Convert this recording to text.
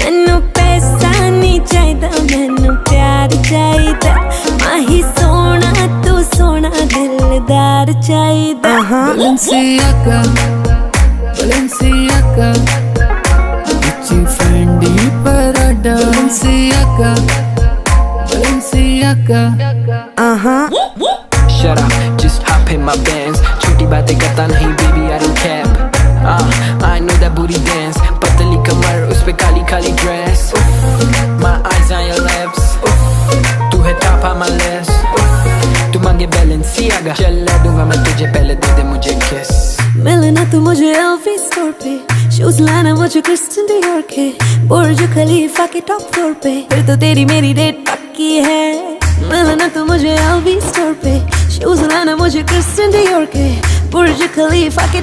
मैनू पैसा नहीं चाहिदा, मैनू प्यार चाहिदा। माही सोना तू सोना दिलदार चाहिदा। Balenciaga, Balenciaga, Gucci, Fendi, Prada. Balenciaga, Balenciaga. Shut up, just hop in my Benz. छोटी बातें करता नहीं baby, I don't cap. I know that booty dance. पतली कमर उस पे Kali Kali dress. My eyes on your lips. तू है top on my list. तू मांगे Balenciaga, चला दूंगा मैं तुझे, पहले दे दे मुझे kiss. मिलना तू मुझे LV स्टोर पे, शूज लाना मुझे क्रिस्टियन डियोर के, बुर्ज खलीफा के टॉप फ्लोर पे, फिर तो तेरी मेरी डेट पक्की है। मिलना तू मुझे LV स्टोर पे, शूज लाना मुझे क्रिस्टियन डियोर के, बुर्ज खलीफा के